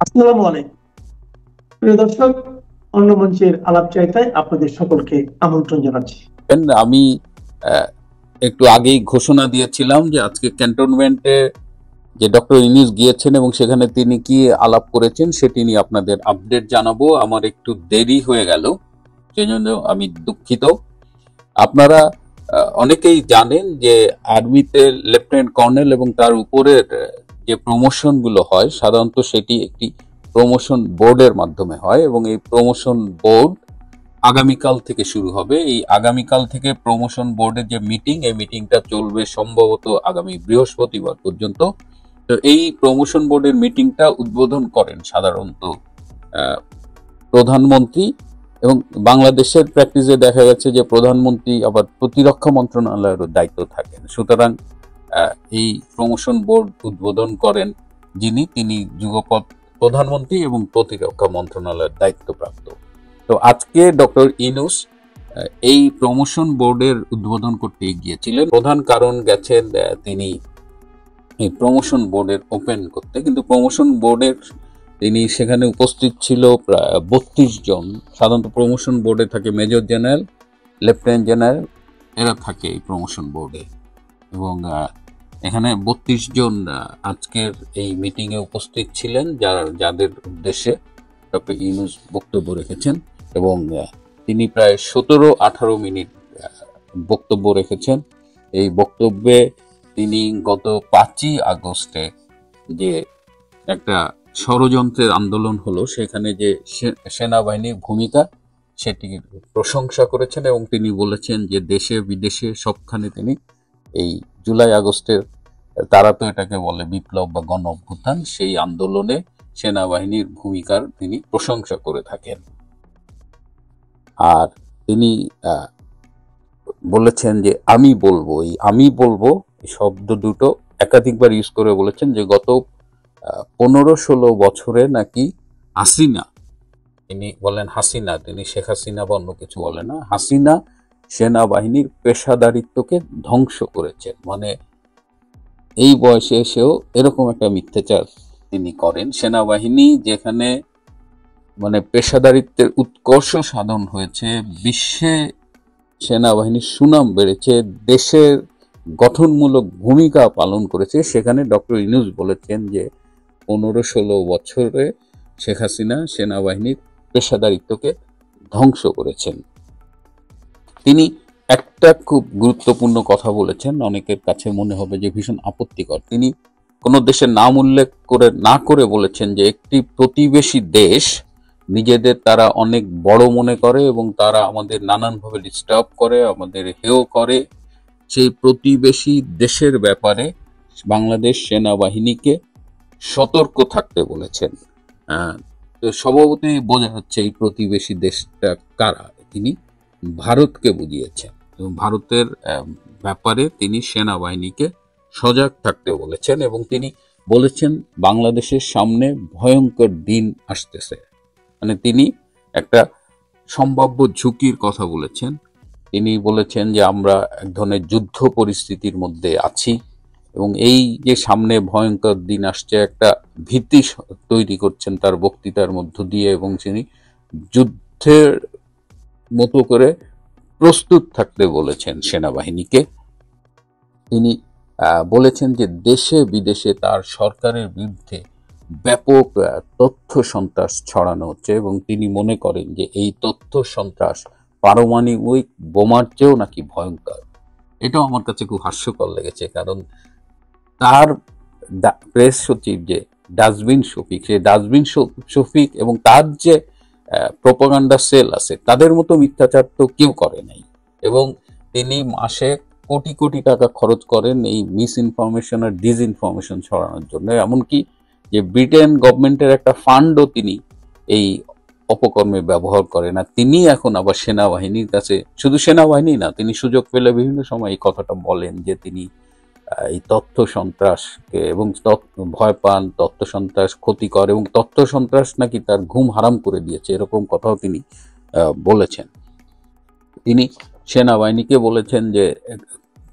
আসসালামু আলাইকুম প্রিয় দর্শক, অন্য মঞ্চের আলাপচারিতায় আপনাদের সকলকে আমন্ত্রণ জানাচ্ছি। আমি আহ, একটু আগেই ঘোষণা দিয়েছিলাম যে আজকে ক্যান্টনমেন্টে যে ডক্টর ইউনূস গিয়েছেন এবং সেখানে তিনি কি আলাপ করেছেন সেটি নিয়ে আপনাদের আপডেট জানাবো। আমার একটু দেরি হয়ে গেল, সেজন্য আমি দুঃখিত। আপনারা অনেকেই জানেন যে আর্মিতে লেফটেন্যান্ট কর্নেল এবং তার উপরের যে প্রমোশন গুলো হয় সাধারণত সেটি একটি প্রমোশন বোর্ডের মাধ্যমে হয় এবং এই প্রমোশন বোর্ড আগামীকাল থেকে শুরু হবে। এই আগামীকাল থেকে প্রমোশন বোর্ডের যে মিটিং, এই মিটিংটা চলবে সম্ভবত আগামী বৃহস্পতিবার পর্যন্ত। তো এই প্রমোশন বোর্ডের মিটিংটা উদ্বোধন করেন সাধারণত আহ, প্রধানমন্ত্রী, এবং বাংলাদেশের প্র্যাকটিসে দেখা গেছে যে প্রধানমন্ত্রী আবার প্রতিরক্ষা মন্ত্রণালয়েরও দায়িত্ব থাকেন। সুতরাং এই প্রমোশন বোর্ড উদ্বোধন করেন তিনি যুগপৎ প্রধানমন্ত্রী এবং প্রতিরক্ষা মন্ত্রণালয়ের দায়িত্বপ্রাপ্ত। তো আজকে ডক্টর ইউনূস এই প্রমোশন বোর্ডের উদ্বোধন করতে গিয়েছিলেন। প্রধান কারণ গেছেন তিনি এই প্রমোশন বোর্ডের ওপেন করতে, কিন্তু প্রমোশন বোর্ডের তিনি সেখানে উপস্থিত ছিল প্রায় 32 জন। সাধারণত প্রমোশন বোর্ডে থাকে মেজর জেনারেল, লেফটেন্যান্ট জেনারেল, এরা থাকে এই প্রমোশন বোর্ডে। এবং এখানে 32 জন আজকের এই মিটিংয়ে উপস্থিত ছিলেন, যাদের উদ্দেশ্যে ডক্টর ইউনূস বক্তব্য রেখেছেন। এবং তিনি প্রায় 17-18 মিনিট বক্তব্য রেখেছেন। এই বক্তব্যে তিনি গত 5ই আগস্টে যে একটা ষড়যন্ত্রের আন্দোলন হলো সেখানে যে সেনাবাহিনীর ভূমিকা সেটির প্রশংসা করেছেন এবং তিনি বলেছেন যে দেশে বিদেশে সবখানে তিনি এই জুলাই আগস্টের, তারা তো এটাকে বলে বিপ্লব বা গণ অভ্যুত্থান, সেই আন্দোলনে সেনাবাহিনীর ভূমিকার তিনি প্রশংসা করে থাকেন। আর তিনি বলেছেন যে আমি বলবো, এই আমি বলবো এই শব্দ দুটো একাধিকবার ইউজ করে বলেছেন যে গত 15-16 বছরে নাকি হাসিনা, তিনি বলেন হাসিনা, তিনি শেখ হাসিনা বা অন্য কিছু বলে না, হাসিনা সেনাবাহিনীর পেশাদারিত্বকে ধ্বংস করেছেন। মানে এই বয়সে এসেও এরকম একটা মিথ্যাচার তিনি করেন। সেনাবাহিনী যেখানে মানে পেশাদারিত্বের উৎকর্ষ সাধন হয়েছে, বিশ্বে সেনাবাহিনীর সুনাম বেড়েছে, দেশের গঠনমূলক ভূমিকা পালন করেছে, সেখানে ডক্টর ইউনূস বলেছেন যে 15-16 বছরে শেখ হাসিনা সেনাবাহিনীর পেশাদারিত্বকে ধ্বংস করেছেন। তিনি একটা খুব গুরুত্বপূর্ণ কথা বলেছেন, অনেকের কাছে মনে হবে যে ভীষণ আপত্তিকর। তিনি কোনো দেশের নাম উল্লেখ করে না করে বলেছেন যে একটি প্রতিবেশী দেশ নিজেদের তারা অনেক বড় মনে করে এবং তারা আমাদের নানানভাবে ডিস্টার্ব করে, আমাদের হেয় করে। সেই প্রতিবেশী দেশের ব্যাপারে বাংলাদেশ সেনাবাহিনীকে সতর্ক থাকতে বলেছেন। তো স্বভাবতই বোঝা যাচ্ছে এই প্রতিবেশী দেশটা কারা। তিনি ভারতকে বুঝিয়েছেন এবং ভারতের ব্যাপারে তিনি সেনাবাহিনীকে সজাগ থাকতে বলেছেন এবং তিনি বলেছেন বাংলাদেশের সামনে ভয়ঙ্কর দিন আসতেছে। মানে তিনি একটা সম্ভাব্য ঝুঁকির কথা বলেছেন। তিনি বলেছেন যে আমরা এক ধরনের যুদ্ধ পরিস্থিতির মধ্যে আছি এবং এই যে সামনে ভয়ঙ্কর দিন আসছে একটা ভীতি তৈরি করছেন তার বক্তৃতার মধ্য দিয়ে, এবং তিনি যুদ্ধের মতো করে প্রস্তুত থাকতে বলেছেন সেনাবাহিনীকে। তিনি বলেছেন যে দেশে বিদেশে তার সরকারের বিরুদ্ধে ব্যাপক তথ্য সন্ত্রাস ছড়ানো হচ্ছে এবং তিনি মনে করেন যে এই তথ্য সন্ত্রাস পারমাণবিক বোমার চেয়েও নাকি ভয়ঙ্কর। এটাও আমার কাছে খুব হাস্যকর লেগেছে, কারণ তার প্রেস সচিব যে ডাস্টবিন শফিক, সেই ডাস্টবিন শফিক এবং তার যে প্রোপাগান্ডা সেল আছে তাদের মতো মিথ্যাচার তো কেউ করে নাই। এবং তিনি মাসে কোটি কোটি টাকা খরচ করেন এই মিস ইনফরমেশন আর ডিসইনফরমেশন ছড়ানোর জন্য। এমনকি যে ব্রিটেন গভর্নমেন্টের একটা ফান্ডও তিনি এই অপকর্মে ব্যবহার করেন। আর তিনি এখন আবার সেনাবাহিনীর কাছে, শুধু সেনাবাহিনী না, তিনি সুযোগ পেলে বিভিন্ন সময় এই কথাটা বলেন যে তিনি এই তথ্য সন্ত্রাসকে এবং ভয় পান, তথ্য সন্ত্রাস ক্ষতিকর এবং তথ্য সন্ত্রাস নাকি তার ঘুম হারাম করে দিয়েছে, এরকম কথাও তিনি বলেছেন। তিনি সেনাবাহিনীকে বলেছেন যে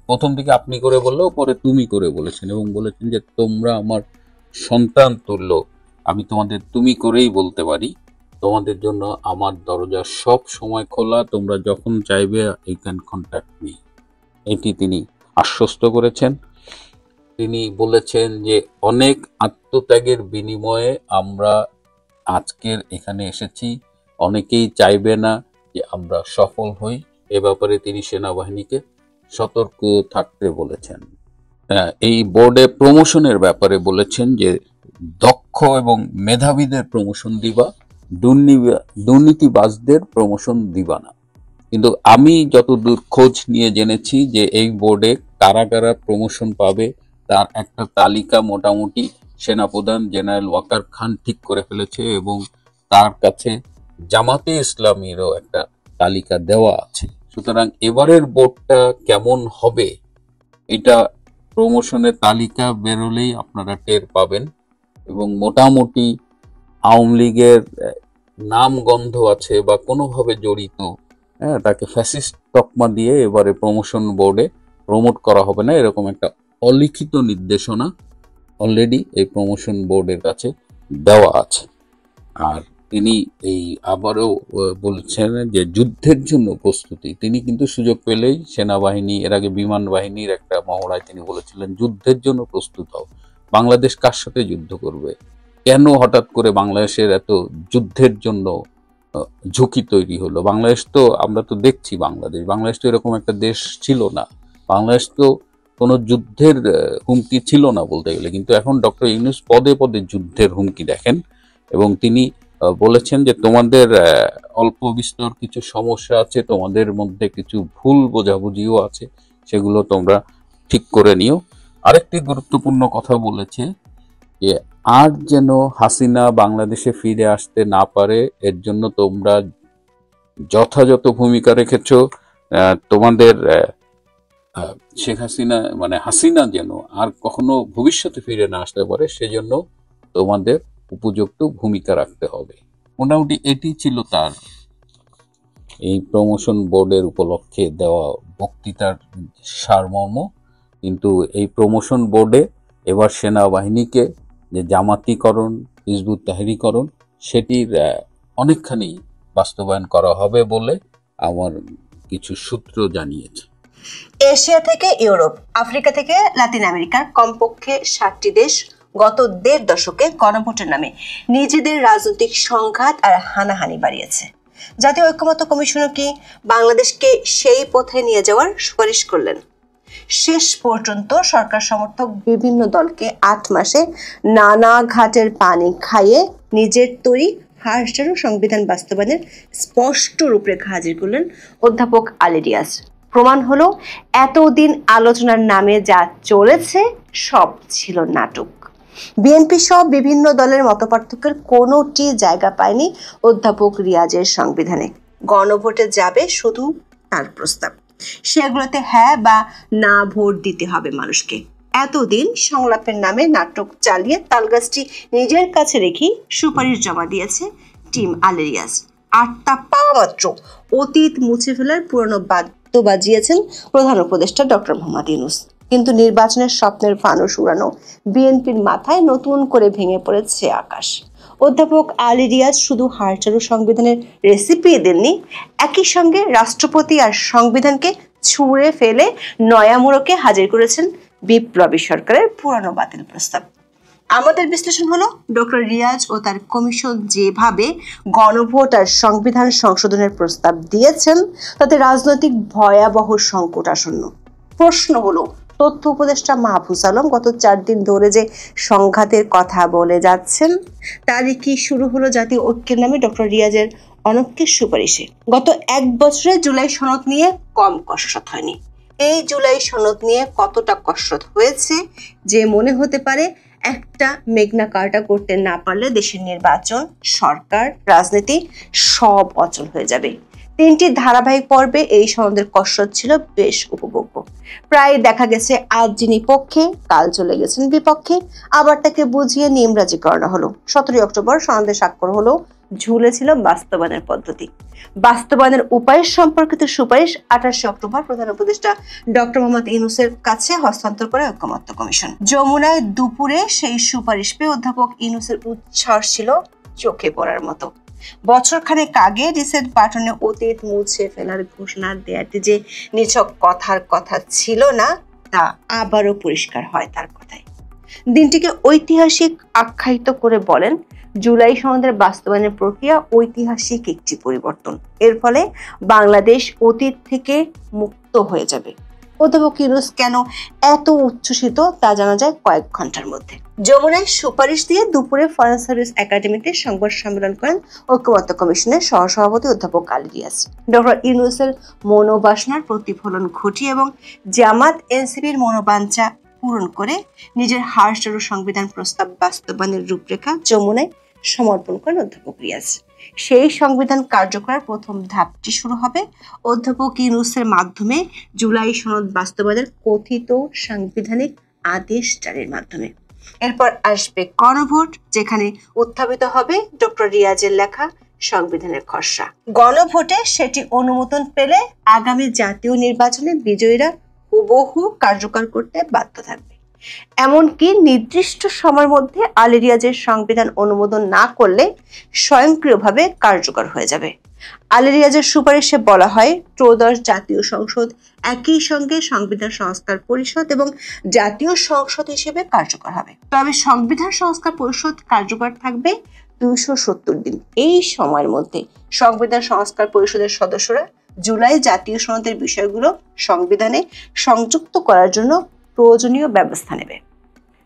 প্রথম দিকে আপনি করে বললেও পরে তুমি করে বলেছেন এবং বলেছেন যে তোমরা আমার সন্তান তুল্য, আমি তোমাদের তুমি করেই বলতে পারি, তোমাদের জন্য আমার দরজা সব সময় খোলা, তোমরা যখন চাইবে ইউ ক্যান কন্ট্যাক্ট মি। এটি তিনি আশ্বস্ত করেছেন। তিনি বলেছেন যে অনেক আত্মত্যাগের বিনিময়ে আমরা আজকের এখানে এসেছি, অনেকেই চাইবে না যে আমরা সফল হই। এ ব্যাপারে তিনি সেনাবাহিনীকে সতর্ক থাকতে বলেছেন। এই বোর্ডে প্রমোশনের ব্যাপারে বলেছেন যে দক্ষ এবং মেধাবীদের প্রমোশন দিবা, দুর্নীতিবাজদের প্রমোশন দিবা না। কিন্তু আমি যতদূর খোঁজ নিয়ে জেনেছি যে এই বোর্ডে কারা কারা প্রমোশন পাবে তার একটা তালিকা মোটামুটি সেনাপ্রধান জেনারেল ওয়াকার খান ঠিক করে ফেলেছে, এবং তার কাছে জামাতে ইসলামীরও একটা তালিকা দেওয়া আছে। সুতরাং এবারের বোর্ডটা কেমন হবে এটা প্রমোশনের তালিকা বেরোলেই আপনারা টের পাবেন। এবং মোটামুটি আওয়ামী লীগের নাম গন্ধ আছে বা কোনোভাবে জড়িত, তাকে ফ্যাসিস্ট তকমা দিয়ে এবারে প্রমোশন বোর্ডে প্রমোট করা হবে না, এরকম একটা অলিখিত নির্দেশনা অলরেডি এই প্রমোশন বোর্ডের কাছে দেওয়া আছে। আর তিনি এই আবারও বলছেন যে যুদ্ধের জন্য প্রস্তুতি। তিনি কিন্তু সুযোগ পেলেই সেনাবাহিনী, এর আগে বিমান বাহিনীর একটা মহড়ায় তিনি বলেছিলেন যুদ্ধের জন্য প্রস্তুত হও। বাংলাদেশ কার সাথে যুদ্ধ করবে? কেন হঠাৎ করে বাংলাদেশের এত যুদ্ধের জন্য ঝুঁকি তৈরি হলো? বাংলাদেশ তো, আমরা তো দেখছি বাংলাদেশ তো এরকম একটা দেশ ছিল না। বাংলাদেশ তো কোনো যুদ্ধের হুমকি ছিল না বলতে গেলে, কিন্তু এখন ডক্টর ইউনূস পদে পদে যুদ্ধের হুমকি দেখেন। এবং তিনি বলেছেন যে তোমাদের অল্প বিস্তর কিছু সমস্যা আছে, তোমাদের মধ্যে কিছু ভুল বোঝাবুঝিও আছে, সেগুলো তোমরা ঠিক করে নিও। আরেকটি গুরুত্বপূর্ণ কথা বলেছে যে আর যেন হাসিনা বাংলাদেশে ফিরে আসতে না পারে, এর জন্য তোমরা যথাযথ ভূমিকা রেখেছ। তোমাদের শেখ হাসিনা মানে হাসিনা যেন আর কখনো ভবিষ্যতে ফিরে না আসতে পারে, সেজন্য তোমাদের উপযুক্ত ভূমিকা রাখতে হবে। মোটামুটি এটি ছিল তার এই প্রমোশন বোর্ডের উপলক্ষে দেওয়া বক্তৃতার সারমর্ম। কিন্তু এই প্রমোশন বোর্ডে এবার সেনাবাহিনীকে যে জামাতিকরণ, হিজবুত তাহরিকরণ, সেটির অনেকখানি বাস্তবায়ন করা হবে বলে আমার কিছু সূত্র জানিয়েছে। এশিয়া থেকে ইউরোপ, আফ্রিকা থেকে লাতিন আমেরিকার কমপক্ষে 60টি দেশ গত 1.5 দশকে গণভোটের নামে নিজেদের রাজনৈতিক সংঘাত আর হানাহানি বাড়িয়েছে। জাতীয় ঐক্যমত্য কমিশনও কি বাংলাদেশকে সেই পথে নিয়ে যাওয়ার সুপারিশ করলেন? শেষ পর্যন্ত সরকার সমর্থক বিভিন্ন দলকে 8 মাসে নানা ঘাটের পানি খাইয়ে নিজের তৈরি হাসজারু সংবিধান বাস্তবায়নের স্পষ্ট রূপরেখা হাজির করলেন অধ্যাপক আলী রিয়াজ। প্রমাণ হলো এতদিন আলোচনার নামে যা চলেছে সব ছিল নাটক। বিএনপি সহ বিভিন্ন দলের মতপার্থক্যের কোনোটি জায়গা পায়নি অধ্যাপক রিয়াজের সংবিধানে। গণভোটে যাবে শুধু তার প্রস্তাব, সেগুলোতে হ্যাঁ বা না ভোট দিতে হবে মানুষকে। এতদিন সংলাপের নামে নাটক চালিয়ে তালগাছটি নিজের কাছে রেখেই সুপারিশ জমা দিয়েছে টিম আলী রিয়াজ। 8টা পাওয়া মাত্র অতীত মুছে ফেলার পুরনো বাদ্য বাজিয়েছেন প্রধান উপদেষ্টা ডক্টর মোহাম্মদ ইউনূস। কিন্তু নির্বাচনের স্বপ্নের ফানুস উড়ানো বিএনপির মাথায় নতুন করে ভেঙে পড়েছে আকাশ। অধ্যাপক আলী রিয়াজ শুধু হারচারু সংবিধানের রেসিপি দেননি, একই সঙ্গে রাষ্ট্রপতি আর সংবিধানকে ছুঁড়ে ফেলে নয়া মোড়কে হাজির করেছেন বিপ্লবী সরকারের পুরানো বাতিল প্রস্তাব। আমাদের বিশ্লেষণ হলো ডক্টর রিয়াজ ও তার কমিশন যেভাবে গণভোট আর সংবিধান সংশোধনের প্রস্তাব দিয়েছেন তাতে রাজনৈতিক ভয়াবহ সংকট আসন্ন। প্রশ্ন হলো, তথ্য উপদেষ্টা মাহফুজ আলম গত 4 দিন ধরে যে সংঘাতের কথা বলে যাচ্ছেন তারই কি শুরু হলো জাতীয় ঐক্যের নামে ডক্টর রিয়াজের অনক্যের সুপারিশে? গত 1 বছরে জুলাই সনদ নিয়ে কম কসরত হয়নি। এই জুলাই সনদ নিয়ে কতটা কসরত হয়েছে যে মনে হতে পারে একটা মেঘনা কার্টা করতে না পারলে দেশের নির্বাচন, সরকার, রাজনীতি সব অচল হয়ে যাবে। 3টি ধারাবাহিক পর্বে এই সনদের কসরত ছিল বেশ উপভোগ্য। প্রায় দেখা গেছে আজ যিনি পক্ষে কাল চলে গেছেন বিপক্ষে, আবার তাকে বুঝিয়ে নিমরাজি করানো হলো। 17 অক্টোবর সনদে স্বাক্ষর হলো, ঝুলেছিল বাস্তবায়নের পদ্ধতি। বাস্তবায়নের উপায় সম্পর্কিত সুপারিশ 28 অক্টোবর প্রধান উপদেষ্টা ডক্টর মোহাম্মদ ইউনূসের কাছে হস্তান্তর করে ঐকমত্য কমিশন। যমুনায় দুপুরে সেই সুপারিশ পেয়ে অধ্যাপক ইউনূসের উচ্ছ্বাস ছিল চোখে পড়ার মতো। বছরখানেক আগে রিসেট বাটনে অতীত মুছে ফেলার ঘোষণা দেয়াটি যে নিছক কথার কথা ছিল না, তা আবারও পরিষ্কার হয় তার কথায়। দিনটিকে ঐতিহাসিক আখ্যায়িত করে বলেন, জুলাই সনদের বাস্তবায়নের প্রক্রিয়া ঐতিহাসিক একটি পরিবর্তন। এর ফলে বাংলাদেশ অতীত থেকে মুক্ত হয়ে যাবে। অধ্যাপক ইউনূস কেন এত উচ্ছ্বসিত তা জানা যায় কয়েক ঘন্টার মধ্যে। যমুনায় সুপারিশ দিয়ে দুপুরে ফরেন সার্ভিস একাডেমিতে সংবাদ সম্মেলন করেন ঐকমত্য কমিশনের সহসভাপতি অধ্যাপক আলী রিয়াজ। ডক্টর ইউনূসের মনোবাসনার প্রতিফলন ঘটিয়ে এবং জামাত এনসিপির মনোবাঞ্ছা পূরণ করে নিজের হার্স্টারু সংবিধান প্রস্তাব বাস্তবায়নের রূপরেখা যমুনায় সমর্পণ করেন অধ্যাপক রিয়াজ। সেই সংবিধান কার্যকরের প্রথম ধাপটি শুরু হবে অধ্যাপক ইউনূসের মাধ্যমে জুলাই সনদ বাস্তবায়নের কথিত সাংবিধানিক আদেশ জারির মাধ্যমে। এরপর আসবে গণভোট, যেখানে উত্থাপিত হবে ডক্টর রিয়াজের লেখা সংবিধানের খসড়া। গণভোটে সেটি অনুমোদন পেলে আগামী জাতীয় নির্বাচনে বিজয়ীরা হুবহু কার্যকর করতে বাধ্য থাকবে। এমনকি নির্দিষ্ট সময়ের মধ্যে আলী রিয়াজের সংবিধান অনুমোদন না করলে স্বয়ংক্রিয়ভাবে কার্যকর হয়ে যাবে। আলী রিয়াজের সুপারিশে বলা হয়, ত্রয়োদশ জাতীয় সংসদ একই সঙ্গে সংবিধান সংস্কার পরিষদ এবং জাতীয় সংসদ হিসেবে কার্যকর হবে। তবে সংবিধান সংস্কার পরিষদ কার্যকর থাকবে 270 দিন। এই সময়ের মধ্যে সংবিধান সংস্কার পরিষদের সদস্যরা জুলাই জাতীয় সনদের বিষয়গুলো সংবিধানে সংযুক্ত করার জন্য প্রয়োজনীয় ব্যবস্থা নেবে।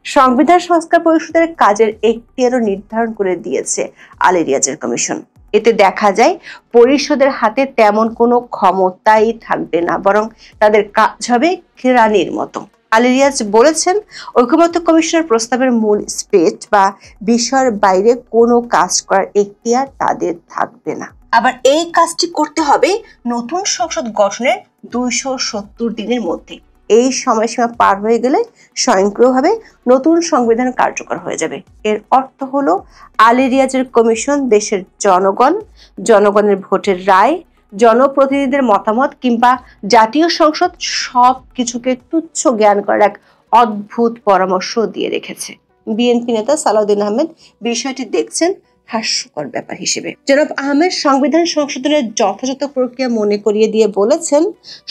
সংবিধান সংস্কার পরিষদের কাজের এখতিয়ারও নির্ধারণ করে দিয়েছে আলী রিয়াজের কমিশন। এতে দেখা যায় পরিষদের হাতে তেমন কোনো ক্ষমতাই থাকবে না, বরং তাদের কাজ হবে কেরানির মতো। আলী রিয়াজ বলেছেন, ঐকমত্য কমিশনের প্রস্তাবের মূল স্পেচ বা বিষয়ের বাইরে কোনো কাজ করার এখতিয়ার তাদের থাকবে না। আবার এই কাজটি করতে হবে নতুন সংসদ গঠনের 270 দিনের মধ্যে। এই সময়সীমা পার হয়ে গেলে স্বয়ংক্রিয়ভাবে নতুন সংবিধান কার্যকর হয়ে যাবে। এর অর্থ হলো আলী রিয়াজের কমিশন দেশের জনগণের ভোটের রায়, জনপ্রতিনিধিদের মতামত কিংবা জাতীয় সংসদ সব কিছুকে তুচ্ছ জ্ঞান করার এক অদ্ভুত পরামর্শ দিয়ে রেখেছে। বিএনপি নেতা সালাউদ্দিন আহমেদ বিষয়টি দেখছেন হাস্যকর ব্যাপার হিসেবে। জনাব আহমেদ সংবিধান সংশোধনের যথাযথ প্রক্রিয়া মনে করিয়ে দিয়ে বলেছেন,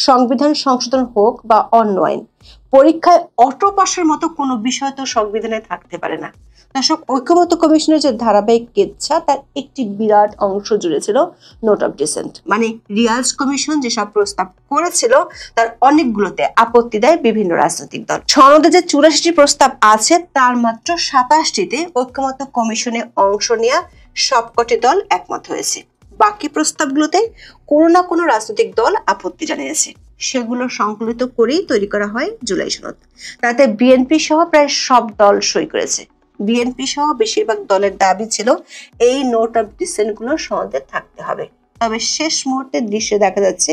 সংবিধান সংশোধন হোক বা অন্য আইন, পরীক্ষায় অটো পাসের মতো কোনো বিষয় তো সংবিধানে থাকতে পারে না। দর্শক, ঐকমত্য কমিশনের যে ধারাবাহিক কেচ্ছা তার একটি বিরাট অংশ জুড়ে ছিল নোট অফ ডিসেন্ট। মানে রিয়াজ কমিশন যেসব প্রস্তাব করেছিল তার অনেকগুলোতে আপত্তি দেয় বিভিন্ন রাজনৈতিক দল। সনদে যে 84টি প্রস্তাব আছে তার মাত্র 27টিতে ঐকমত্য কমিশনে অংশ নেওয়া সবকটি দল একমত হয়েছে। বাকি প্রস্তাবগুলোতে কোনো না কোনো রাজনৈতিক দল আপত্তি জানিয়েছে। সেগুলো সংকলিত করেই তৈরি করা হয় জুলাই সনদ। তাতে বিএনপি সহ প্রায় সব দল সই করেছে। বিএনপি সহ বেশিরভাগ দলের দাবি ছিল এই নোট অফ ডিসেন্ট গুলো সনদে থাকতে হবে। তবে শেষ মুহূর্তের দৃশ্যে দেখা যাচ্ছে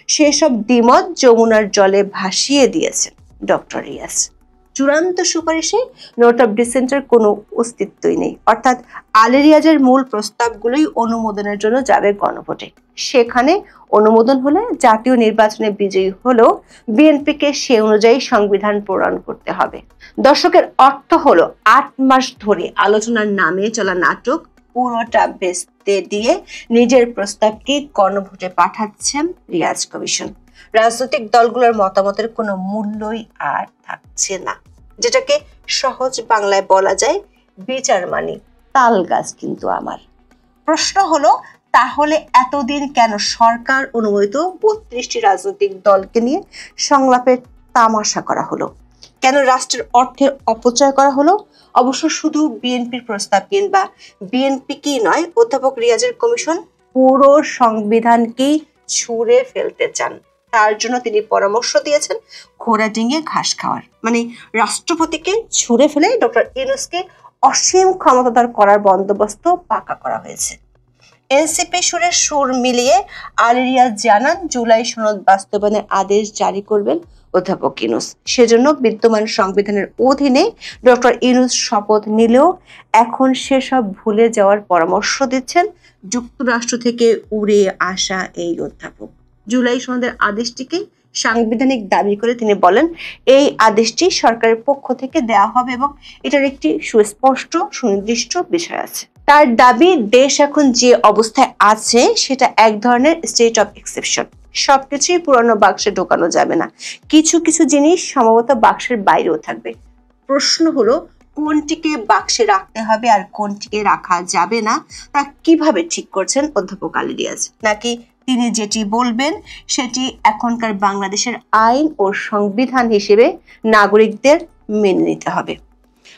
সেসব দ্বিমত যমুনার জলে ভাসিয়ে দিয়েছেন ডক্টর রিয়াজ। চূড়ান্ত সুপারিশে নোট অফ ডিসেন্টের কোনো অস্তিত্বই নেই। অর্থাৎ আলী রিয়াজের মূল প্রস্তাবগুলোই অনুমোদনের জন্য যাবে গণভোটে। সেখানে অনুমোদন হলে জাতীয় নির্বাচনে বিজয়ী হলেও বিএনপিকে সে অনুযায়ী সংবিধান প্রণয়ন করতে হবে। দর্শকের অর্থ হলো 8 মাস ধরে আলোচনার নামে চলা নাটক পুরোটা বেচতে দিয়ে নিজের প্রস্তাবকে গণভোটে পাঠাচ্ছেন রিয়াজ কমিশন। রাজনৈতিক দলগুলোর মতামতের কোনো মূল্যই আর থাকছে না। যেটাকে সহজ বাংলায় বলা যায়, বিচার মানি তাল গাছ কিন্তু আমার। প্রশ্ন হলো, তাহলে এতদিন কেন সরকার অনুমোদিত 32টি রাজনৈতিক দলকে নিয়ে সংলাপের তামাশা করা হলো? কেন রাষ্ট্রের অর্থের অপচয় করা হলো? অবশ্য শুধু বিএনপির প্রস্তাব কিংবা বিএনপিকেই নয়, অধ্যাপক রিয়াজের কমিশন পুরো সংবিধানকেই ছুঁড়ে ফেলতে চান। তার জন্য তিনি পরামর্শ দিয়েছেন ঘোড়া ডিঙিয়ে ঘাস খাওয়ার, মানে রাষ্ট্রপতিকে ছুঁড়ে ফেলে ডক্টর ইউনূসকে অসীম ক্ষমতাধর করার বন্দোবস্ত পাকা করা হয়েছে। এনসিপি সুরে সুর মিলিয়ে আলী রিয়াজ জানান জুলাই সনদ বাস্তবায়নের আদেশ জারি করবেন অধ্যাপক ইউনূস। সেজন্য বিদ্যমান সংবিধানের অধীনে ডক্টর ইউনূস শপথ নিলেও এখন সেসব ভুলে যাওয়ার পরামর্শ দিচ্ছেন যুক্তরাষ্ট্র থেকে উড়ে আসা এই অধ্যাপক। জুলাই সনদের আদেশটিকে সাংবিধানিক দাবি করে তিনি বলেন, এই আদেশটি সরকারের পক্ষ থেকে দেওয়া হবে এবং এটার একটি সুস্পষ্ট সুনির্দিষ্ট বিষয় আছে। তার দাবি, দেশ এখন যে অবস্থায় আছে সেটা এক ধরনের স্টেট অফ এক্সেপশন। সবকিছুই পুরনো বাক্সে ঢোকানো যাবে না, কিছু কিছু জিনিস সম্ভবত বাক্সের বাইরেও থাকবে। প্রশ্ন হলো কোনটিকে বাক্সে রাখতে হবে আর কোনটিকে রাখা যাবে না, তা কিভাবে ঠিক করছেন অধ্যাপক আলী রিয়াজ? নাকি তিনি যেটি বলবেন সেটি এখনকার বাংলাদেশের আইন ও সংবিধান হিসেবে নাগরিকদের মেনে নিতে হবে?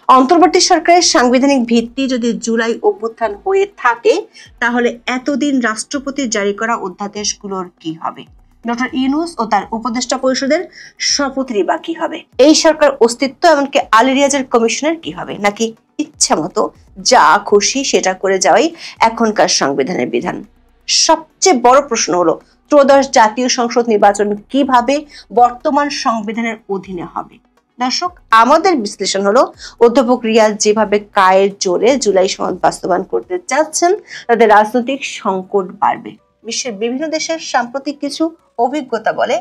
অন্তর্বর্তী সরকারের সাংবিধানিক ভিত্তি যদি জুলাই অভ্যুত্থান হয়ে থাকে, তাহলে এতদিন রাষ্ট্রপতি জারি করা অধ্যাদেশগুলোর কি হবে? ডক্টর ইউনূস ও তার উপদেষ্টা পরিষদের শপথেরই বা কি হবে? এই সরকার অস্তিত্ব এমনকি আলী রিয়াজের কমিশনের কি হবে? নাকি ইচ্ছা মতো যা খুশি সেটা করে যাওয়াই এখনকার সংবিধানের বিধান? সবচেয়ে বড় প্রশ্ন হলো ত্রয়োদশ জাতীয় সংসদ নির্বাচন কিভাবে বর্তমান সংবিধানের অধীনে হবে? দর্শক, আমাদের বিশ্লেষণ হলো অধ্যাপক রিয়াজ যেভাবে কায়ের জোরে জুলাই সনদ বাস্তবায়ন করতে চাচ্ছেন, তাদের রাজনৈতিক সংকট বাড়বে। বিশ্বের বিভিন্ন দেশের সাম্প্রতিক কিছু অভিজ্ঞতা বলে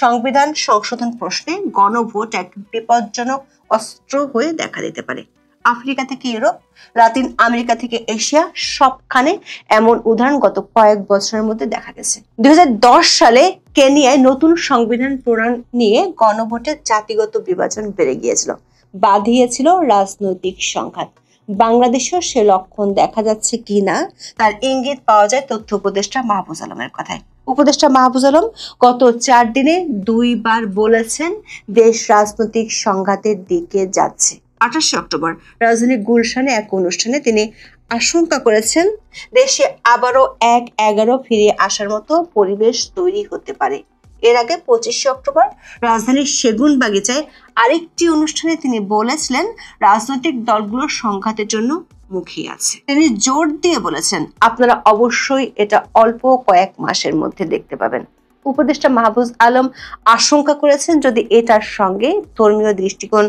সংবিধান সংশোধন প্রশ্নে গণভোট এক বিপজ্জনক অস্ত্র হয়ে দেখা দিতে পারে। আফ্রিকা থেকে ইউরোপ, লাতিন আমেরিকা থেকে এশিয়া, সবখানে এমন উদাহরণ গত কয়েক বছরের মধ্যে দেখা গেছে। 2010 সালে কেনিয়ায় নতুন সংবিধান প্রণয়ন নিয়ে গণভোটের জাতিগত বিভাজন বেড়ে গিয়েছিল, বাঁধিয়েছিল রাজনৈতিক সংঘাত। বাংলাদেশেও সে লক্ষণ দেখা যাচ্ছে কিনা তার ইঙ্গিত পাওয়া যায় তথ্য উপদেষ্টা মাহফুজ আলমের কথায়। উপদেষ্টা মাহফুজ আলম গত 4 দিনে 2 বার বলেছেন দেশ রাজনৈতিক সংঘাতের দিকে যাচ্ছে। 28 অক্টোবর রাজধানী গুলশানে এক অনুষ্ঠানে তিনি আশঙ্কা করেছেন দেশে আবারও 1-11 ফিরে আসার মতো পরিবেশ তৈরি হতে পারে। এর আগে 25 অক্টোবর রাজধানীর সেগুন বাগিচায় আরেকটি অনুষ্ঠানে তিনি বলেছিলেন রাজনৈতিক দলগুলোর সংঘাতের জন্য মুখিয়ে আছে। তিনি জোর দিয়ে বলেছেন, আপনারা অবশ্যই এটা অল্প কয়েক মাসের মধ্যে দেখতে পাবেন। উপদেষ্টা মাহফুজ আলম আশঙ্কা করেছেন যদি এটার সঙ্গে ধর্মীয় দৃষ্টিকোণ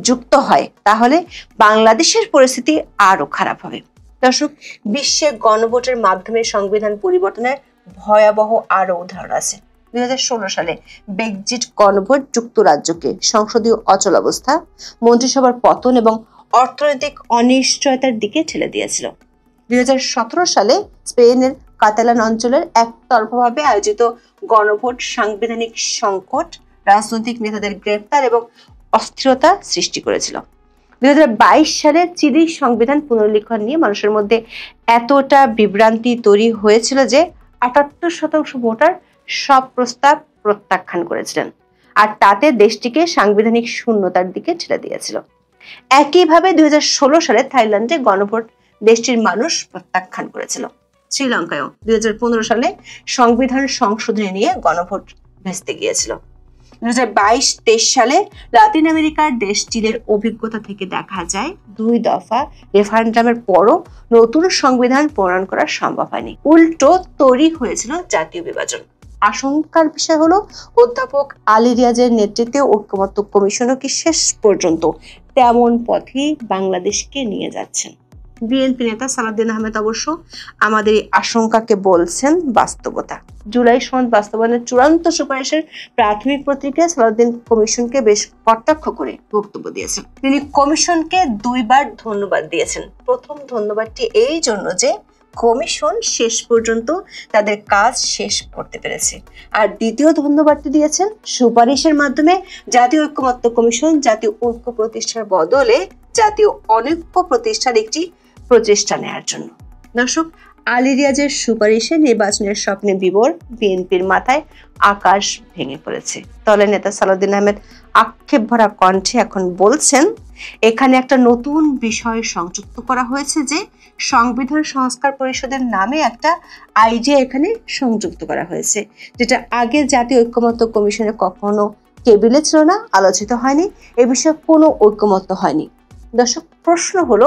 যুক্ত হয় তাহলে বাংলাদেশের পরিস্থিতি আরো খারাপ হবে। দর্শক, বিশ্বে গণভোটের মাধ্যমে সংবিধান পরিবর্তনের ভয়াবহ আরো উদাহরণ আছে। 2016 সালে ব্রেক্সিট গণভোট যুক্তরাজ্যকে সংসদীয় অচলাবস্থা, মন্ত্রিসভার পতন এবং অর্থনৈতিক অনিশ্চয়তার দিকে ঠেলে দিয়েছিল। 2017 সালে স্পেনের কাতালান অঞ্চলের একতরফাভাবে আয়োজিত গণভোট সাংবিধানিক সংকট, রাজনৈতিক নেতাদের গ্রেফতার এবং অস্থিরতা সৃষ্টি করেছিল। 2022 সালে চিলির সংবিধান পুনর্লিখন নিয়ে মানুষের মধ্যে এতটা বিভ্রান্তি তৈরি হয়েছিল যে 78% ভোটার সব প্রস্তাব প্রত্যাখ্যান করেছিলেন, আর তাতে দেশটিকে সাংবিধানিক শূন্যতার দিকে ঠেলে দিয়েছিল। একইভাবে 2016 সালে থাইল্যান্ডে গণভোট দেশটির মানুষ প্রত্যাখ্যান করেছিল। শ্রীলঙ্কায়ও 2015 সালে সংবিধান সংশোধনী নিয়ে গণভোট ভেস্তে গিয়েছিল। 2022-23 সালে লাতিন আমেরিকার দেশ চিলের অভিজ্ঞতা থেকে দেখা যায় 2 দফা রেফারেন্ডামের পরও নতুন সংবিধান প্রণয়ন করা সম্ভব হয়নি, উল্টো তৈরি হয়েছিল জাতীয় বিভাজন। আশঙ্কার বিষয় হলো অধ্যাপক আলী রিয়াজের নেতৃত্বে ঐকমত্য কমিশনও কি শেষ পর্যন্ত তেমন পথেই বাংলাদেশকে নিয়ে যাচ্ছেন? বিএনপি নেতা সালাউদ্দিন আহমেদ অবশ্য আমাদের এই আশঙ্কাকে বলছেন বাস্তবতা। জুলাই সনদ বাস্তবায়নের চূড়ান্ত সুপারিশের প্রাথমিক প্রতিক্রিয়া সালাউদ্দিন কমিশনকে বেশ কটাক্ষ করে বক্তব্য দিয়েছেন। তিনি কমিশনকে 2 বার ধন্যবাদ দিয়েছেন। প্রথম ধন্যবাদটি এই জন্য যে কমিশন শেষ পর্যন্ত তাদের কাজ শেষ করতে পেরেছে, আর দ্বিতীয় ধন্যবাদটি দিয়েছেন সুপারিশের মাধ্যমে জাতীয় ঐকমত্য কমিশন জাতীয় ঐক্য প্রতিষ্ঠার বদলে জাতীয় অনৈক্য প্রতিষ্ঠার একটি প্রচেষ্টা নেওয়ার জন্য। দর্শক, আলী রিয়াজের সুপারিশে নির্বাচনের স্বপ্নে বিভোর বিএনপির মাথায় আকাশ ভেঙে পড়েছে। দলের নেতা সালাউদ্দিন আহমেদ আক্ষেপ ভরা কণ্ঠে এখন বলছেন, এখানে একটা নতুন বিষয় সংযুক্ত করা হয়েছে যে সংবিধান সংস্কার পরিষদের নামে একটা আইডিয়া এখানে সংযুক্ত করা হয়েছে, যেটা আগে জাতীয় ঐকমত্য কমিশনে কখনো টেবিলে ছিল না, আলোচিত হয়নি, এ বিষয়ে কোনো ঐকমত্য হয়নি। দর্শক, প্রশ্ন হলো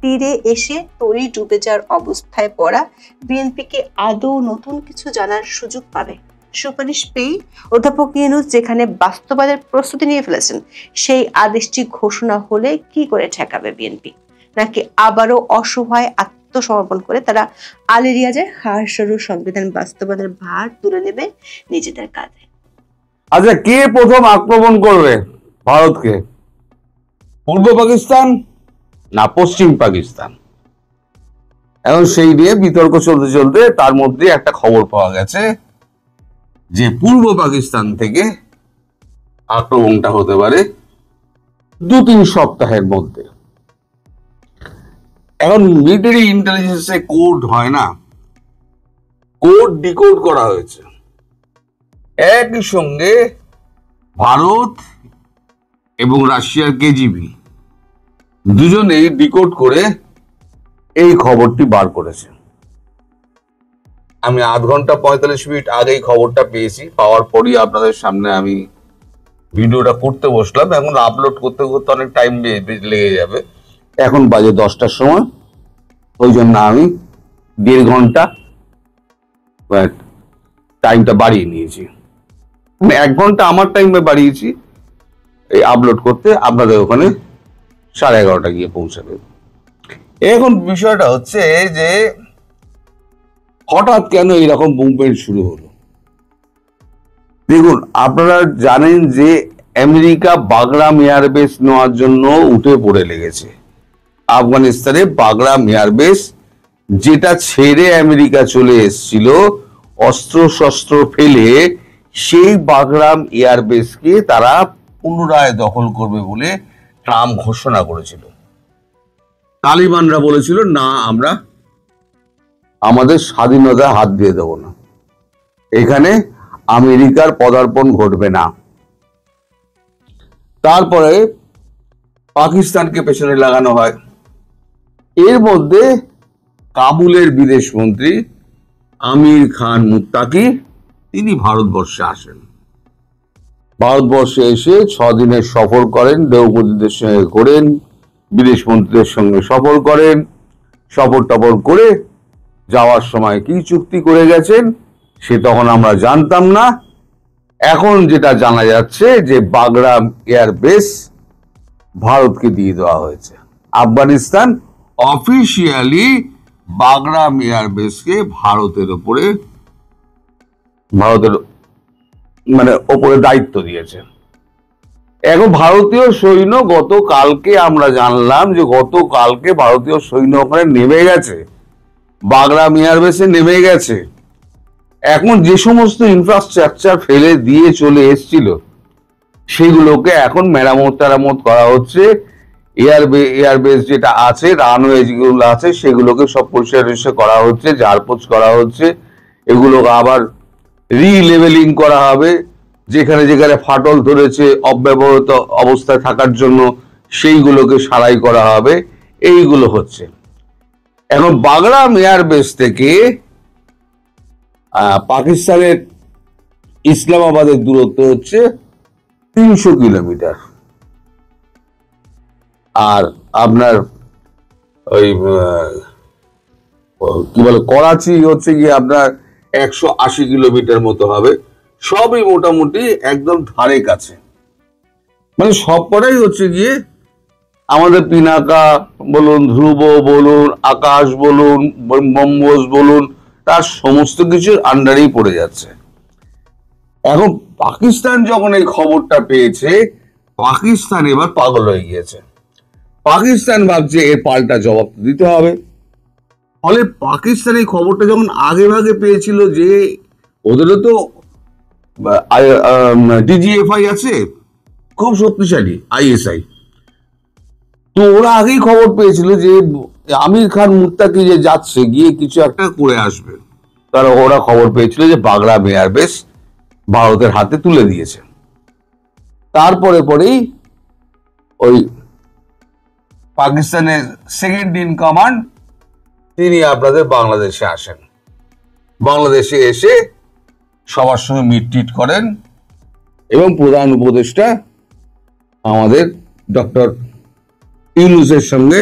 তীরে এসে তরি ডুবে যাওয়ার অবস্থায় পড়া বিএনপিকে আদৌ নতুন কিছু জানার সুযোগ পাবে? সুপারিশ পেয়ে অধ্যাপক ইউনূস যেখানে বাস্তবায়নের প্রস্তুতি নিয়ে ফেলেছেন, সেই আদেশটি ঘোষণা হলে কি করে ঠেকাবে বিএনপি? নাকি আবারও অসহায় আত্মসমর্পণ করে তারা আলী রিয়াজের হাড়সরু সংবিধান বাস্তবায়নের ভার তুলে নেবে নিজেদের কাঁধে? আচ্ছা, কে প্রথম আক্রমণ করবে ভারতকে? পূর্ব পাকিস্তান না পশ্চিম পাকিস্তান? এখন সেই নিয়ে বিতর্ক চলতে চলতে তার মধ্যে একটা খবর পাওয়া গেছে যে পূর্ব পাকিস্তান থেকে আক্রমণটা হতে পারে 2-3 সপ্তাহের মধ্যে। এখন মিলিটারি ইন্টেলিজেন্সে কোড হয় না, কোড ডিকোড করা হয়েছে। একই সঙ্গে ভারত এবং রাশিয়ার কেজিবি দুজনেই ডিকোড করে এই খবরটি বার করেছে। আমি 8 ঘন্টা 45 মিনিট আগেই খবরটা পেয়েছি, পাওয়ার পরই আপনাদের সামনে আমি ভিডিওটা করতে বসলাম। এখন আপলোড করতে করতে অনেক টাইম লেগে যাবে। এখন বাজে 10টার সময়, ওই জন্য আমি 1.5 ঘন্টা টাইমটা বাড়িয়ে নিয়েছি। 1 ঘন্টা আমার টাইমে বাড়িয়েছি এই আপলোড করতে, আপনাদের ওখানে 11:30 গিয়ে পৌঁছাবে। এখন বিষয়টা হচ্ছে যে হঠাৎ কেন এইরকম মুভমেন্ট শুরু হলো? দেখুন, আপনারা জানেন যে আমেরিকা বাগরাম এয়ারবেস নেওয়ার জন্য উঠে পড়ে লেগেছে। আফগানিস্তানে বাগরাম এয়ারবেস, যেটা ছেড়ে আমেরিকা চলে এসেছিল অস্ত্র শস্ত্র ফেলে, সেই বাগরাম এয়ারবেসকে তারা পুনরায় দখল করবে বলে ট্রাম্প ঘোষণা করেছিল। তালিবানরা বলেছিল, না, আমরা আমাদের স্বাধীনতা হাত দিয়ে দেব না, এখানে আমেরিকার পদার্পণ ঘটবে না। তারপরে পাকিস্তানকে পেছনে লাগানো হয়। এর মধ্যে কাবুলের বিদেশ মন্ত্রী আমির খান মুত্তাকি তিনি ভারতবর্ষে আসেন। ভারতবর্ষে এসে 6 দিনের সফর করেন, দ্রৌপদীদের সঙ্গে করেন, বিদেশ মন্ত্রীদের সঙ্গে সফর করেন। সফর টফর করে যাওয়ার সময় কি চুক্তি করে গেছেন সে তখন আমরা জানতাম না। এখন যেটা জানা যাচ্ছে যে বাগরাম এয়ারবেস ভারতকে দিয়ে দেওয়া হয়েছে। আফগানিস্তান অফিসিয়ালি বাগরাম এয়ারবেসকে ভারতের ওপরে দায়িত্ব দিয়েছে। এখন ভারতীয় সৈন্য গতকালকে আমরা জানলাম যে গতকালকে ভারতীয় সৈন্য ওখানে নেমে গেছে, বাগরাম এয়ারবেসে নেমে গেছে। এখন যে সমস্ত ইনফ্রাস্ট্রাকচার ফেলে দিয়ে চলে এসেছিল সেগুলোকে এখন মেরামত করা হচ্ছে। এয়ারবেস যেটা আছে, রানওয়ে যেগুলো আছে সেগুলোকে সব পরিষ্কার করা হচ্ছে, ঝাড়পোছ করা হচ্ছে। এগুলো আবার রিলেভেলিং করা হবে, যেখানে যেখানে ফাটল ধরেছে অব্যবহৃত অবস্থায় থাকার জন্য সেইগুলোকে সারাই করা হবে। এইগুলো হচ্ছে। এখন বাগরাম এয়ারবেস থেকে পাকিস্তানের ইসলামাবাদের দূরত্ব হচ্ছে 300 কিলোমিটার। আর আপনার ওই কি বলে করাচি হচ্ছে গিয়ে আপনার 180 কিলোমিটার মতো হবে। সবই মোটামুটি একদম ধারে কাছে। মানে সবকটাই হচ্ছে গিয়ে আমাদের পিনাকা বলুন, ধ্রুব বলুন, আকাশ বলুন, ব্রহ্মোস বলুন, তার সমস্ত কিছুর আন্ডারেই পড়ে যাচ্ছে। এখন পাকিস্তান যখন এই খবরটা পেয়েছে, পাকিস্তান এবার পাগল হয়ে গিয়েছে। পাকিস্তান ভাবছে এর পাল্টা জবাব দিতে হবে। ফলে পাকিস্তান এই খবরটা যখন আগে ভাগে পেয়েছিল যে ওদেরও তো ডিজিএফআই আছে, খুব শক্তিশালী আইএসআই, তো ওরা আগেই খবর পেয়েছিল যে আমির খান মুত্তাকি যে যাচ্ছে, গিয়ে কিছু একটা করে আসবে। তারা ওরা খবর পেয়েছিল যে বাগরাম এয়ারবেস ভারতের হাতে তুলে দিয়েছে। তারপরে পরেই ওই পাকিস্তানের সেকেন্ড ইন কমান্ড তিনি আপনাদের বাংলাদেশে আসেন। বাংলাদেশে এসে সবার সঙ্গে মিট করেন এবং প্রধান উপদেষ্টা আমাদের ডক্টর ইউনূসের সঙ্গে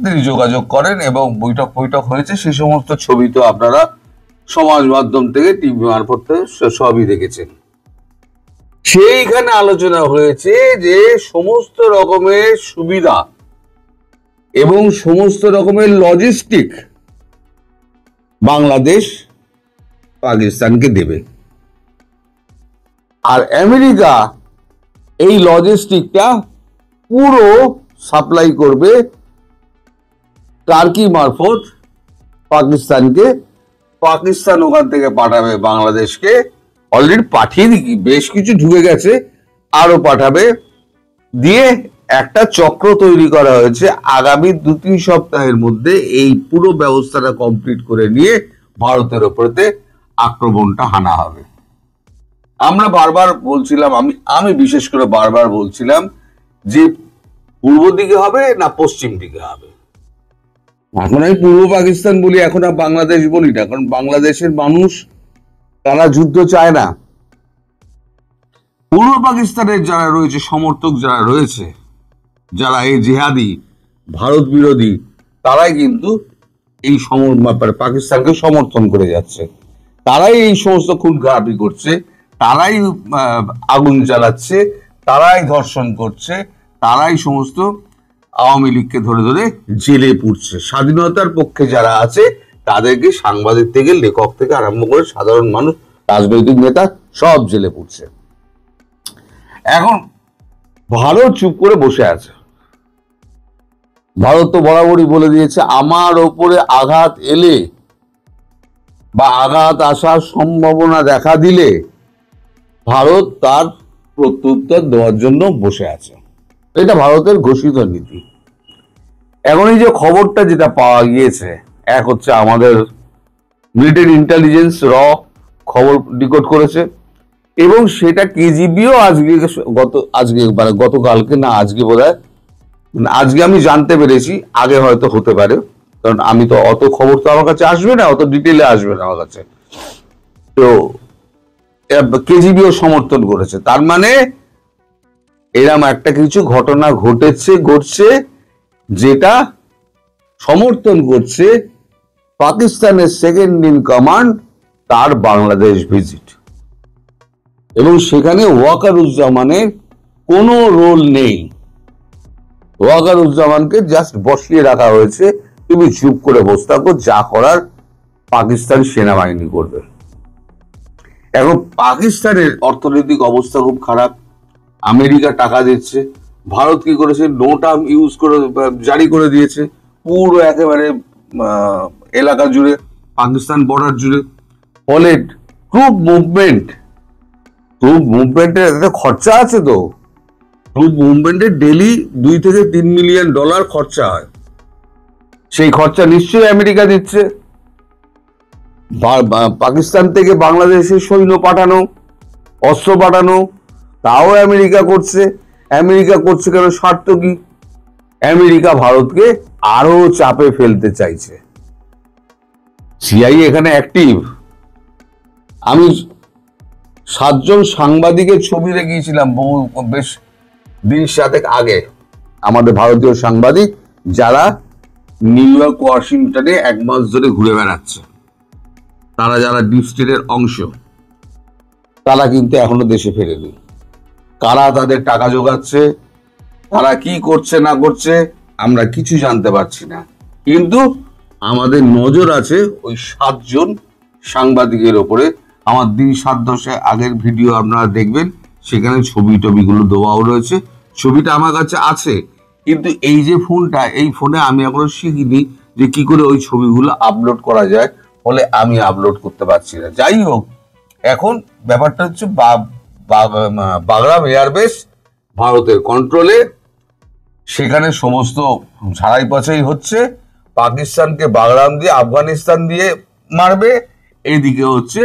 তিনি যোগাযোগ করেন এবং বৈঠক বৈঠক হয়েছে। সেই সমস্ত ছবি তো আপনারা সমাজ মাধ্যম থেকে, টিভি মারফত থেকে সবই দেখেছেন। সেইখানে আলোচনা হয়েছে যে সমস্ত রকমের সুবিধা এবং সমস্ত রকমের লজিস্টিক বাংলাদেশ পাকিস্তানকে দেবে, আর আমেরিকা এই লজিস্টিকটা পুরো সাপ্লাই করবে টার্কি মারফত পাকিস্তানকে। পাকিস্তান ওখান থেকে পাঠাবে বাংলাদেশকে, অলরেডি পাঠিয়ে দিই, বেশ কিছু ঢুকে গেছে, আরো পাঠাবে। দিয়ে একটা চক্র তৈরি করা হয়েছে, আগামী 2-3 সপ্তাহের মধ্যে এই পুরো ব্যবস্থাটা কমপ্লিট করে নিয়ে ভারতের ওপরেতে আক্রমণটা হানা হবে। আমরা বারবার বলছিলাম, আমি বিশেষ করে বারবার বলছিলাম যে পূর্ব দিকে হবে না পশ্চিম দিকে হবে। এখন আমি পূর্ব পাকিস্তান বলি, এখন আর বাংলাদেশ বলি না, কারণ বাংলাদেশের মানুষ তারা যুদ্ধ চায় না। পূর্ব পাকিস্তানের যারা রয়েছে, সমর্থক যারা রয়েছে, যারা এই জিহাদি ভারত বিরোধী, তারাই কিন্তু এই পাকিস্তানকে সমর্থন করে যাচ্ছে। তারাই এই সমস্ত খুন খারাপি করছে, তারাই আগুন জ্বালাচ্ছে, তারাই ধর্ষণ করছে, তারাই সমস্ত আওয়ামী লীগকে ধরে ধরে জেলে পুরছে। স্বাধীনতার পক্ষে যারা আছে তাদেরকে সাংবাদিক থেকে, লেখক থেকে আরম্ভ করে সাধারণ মানুষ, রাজনৈতিক নেতা সব জেলে পুরছে। এখন ভারত চুপ করে বসে আছে। ভারত তো বরাবরই বলে দিয়েছে, আমার ওপরে আঘাত এলে বা আঘাত আসার সম্ভাবনা দেখা দিলে ভারত তার প্রত্যুত্তর দেওয়ার জন্য বসে আছে। এটা ভারতের ঘোষিত নীতি। এখন এই যে খবরটা যেটা পাওয়া গিয়েছে, এক হচ্ছে আমাদের ব্রিটেন ইন্টেলিজেন্স খবর ডিকোড করেছে, এবং সেটা কেজিবিও গতকালকে না আজকে বোধহয়, আজকে আমি জানতে পেরেছি, আগে হয়তো হতে পারে, কারণ আমি তো অত খবর তো আমার কাছে আসবে না, অত ডিটেলে আসবে না আমার কাছে। তো কেজিবিও সমর্থন করেছে। তার মানে এরম একটা কিছু ঘটনা ঘটছে যেটা সমর্থন করছে পাকিস্তানের সেকেন্ড ইন কমান্ড তার বাংলাদেশ ভিজিট, এবং সেখানে ওয়াকারুজ্জামানের কোনো রোল নেই। ওয়াকারুজ্জামানকে জাস্ট বসিয়ে রাখা হয়েছে, তুমি চুপ করে বসে থাকো, যা করার পাকিস্তান সেনাবাহিনী করবে। এখন পাকিস্তানের অর্থনৈতিক অবস্থা খুব খারাপ, আমেরিকা টাকা দিচ্ছে, ভারত কি করেছে, নো টার্ম ইউজ করে জারি করে দিয়েছে পুরো একেবারে এলাকা জুড়ে, পাকিস্তান বর্ডার জুড়ে। ফলে ট্রুপ মুভমেন্টের একটা খরচা আছে, তো ট্রুপ মুভমেন্টের ডেলি $2 থেকে $3 মিলিয়ন খরচা হয়। সেই খরচা নিশ্চয়ই আমেরিকা দিচ্ছে। পাকিস্তান থেকে বাংলাদেশে সৈন্য পাঠানো, অস্ত্র পাঠানো, তাও আমেরিকা করছে। আমেরিকা করছে কেন? স্বার্থ কি? আমেরিকা ভারতকে আরো চাপে ফেলতে চাইছে। সিআইএ এখানে অ্যাক্টিভ। আমি 7 জন সাংবাদিকের ছবি রেখেছিলাম বেশ দিন 7 আগে, আমাদের ভারতীয় সাংবাদিক যারা নিউ ইয়র্ক, ওয়াশিংটনে 1 মাস ধরে ঘুরে বেড়াচ্ছে, তারা যারা ডিপ স্টেটের অংশ, তারা কিন্তু এখনো দেশে ফেরেনি। কারা তাদের টাকা জোগাচ্ছে, তারা কি করছে না করছে, আমরা কিছু জানতে পারছি না। কিন্তু আমাদের নজর আছে ওই 7 জন সাংবাদিকের ওপরে। আমার দিন 7-10 আগের ভিডিও আপনারা দেখবেন, সেখানে ছবিগুলো দেওয়াও রয়েছে। ছবিটা আমার কাছে আছে, কিন্তু এই যে ফোনটা, এই ফোনে আমি এখনো শিখিনি যে কি করে ওই ছবিগুলো আপলোড করা যায়, ফলে আমি আপলোড করতে পারছি না। যাই হোক, এখন ব্যাপারটা হচ্ছে বাগরাম এয়ারবেস ভারতের কন্ট্রোলে, সেখানে সমস্ত ঝাড়াই পাছাই হচ্ছে। পাকিস্তানকে বাগরাম দিয়ে, আফগানিস্তান দিয়ে মারবে, এইদিকে হচ্ছে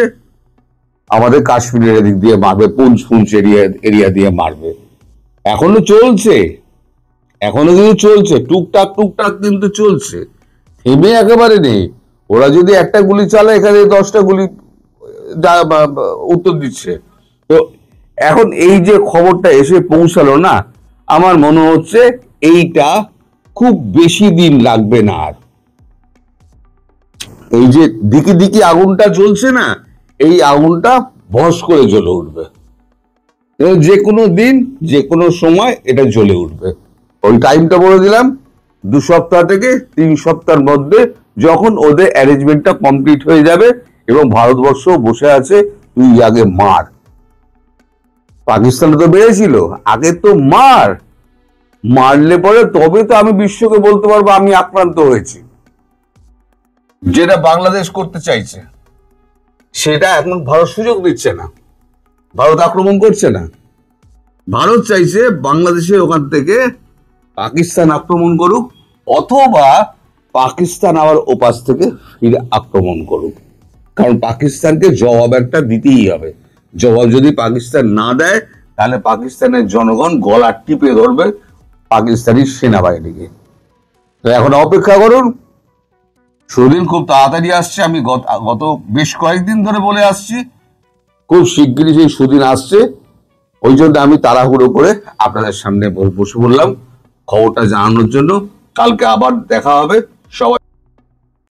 আমাদের কাশ্মীরের এদিক দিয়ে মারবে, পুঞ্চ এরিয়া দিয়ে মারবে। এখনো কিন্তু চলছে, টুকটাক কিন্তু চলছে, থেমে একেবারে নেই। ওরা যদি একটা গুলি চালায়, এখানে 10টা গুলি উত্তর দিচ্ছে। তো এখন এই যে খবরটা এসে পৌঁছালো না, আমার মনে হচ্ছে এইটা খুব বেশি দিন লাগবে না আর। এই যে দিকে দিকে আগুনটা জ্বলছে না, এই আগুনটা ভস করে জ্বলে উঠবে এবং যে কোনো দিন যে কোনো সময় এটা জ্বলে উঠবে। ওই টাইমটা বলে দিলাম, 2 সপ্তাহ থেকে 3 সপ্তাহের মধ্যে যখন ওদের অ্যারেঞ্জমেন্টটা কমপ্লিট হয়ে যাবে এবং ভারতবর্ষ বসে আছে তুই আগে মার। পাকিস্তানে তো বেড়েছিল, আগে তো মারলে পরে তবে তো আমি বিশ্বকে বলতে পারবো আমি আক্রান্ত হয়েছি। যেটা বাংলাদেশ করতে চাইছে সেটা এখন ভারত সুযোগ দিচ্ছে না, ভারত আক্রমণ করছে না। ভারত চাইছে বাংলাদেশের ওখান থেকে পাকিস্তান আক্রমণ করুক, অথবা পাকিস্তান আবার ওপাশ থেকে ফিরে আক্রমণ করুক। কারণ পাকিস্তানকে জবাব একটা দিতেই হবে। জবাব যদি পাকিস্তান না দেয় তাহলে পাকিস্তানের জনগণ গলা টিপে ধরবে পাকিস্তানি সেনাবাহিনীকে। তো এখন অপেক্ষা করুন, সুদিন খুব তাড়াতাড়ি আসছে। আমি গত বেশ কয়েকদিন ধরে বলে আসছি খুব শিগগিরই সেই সুদিন আসছে। ওই জন্য আমি তাড়াহুড়ো করে আপনাদের সামনে বসে পড়লাম খবরটা জানানোর জন্য। কালকে আবার দেখা হবে। সবাই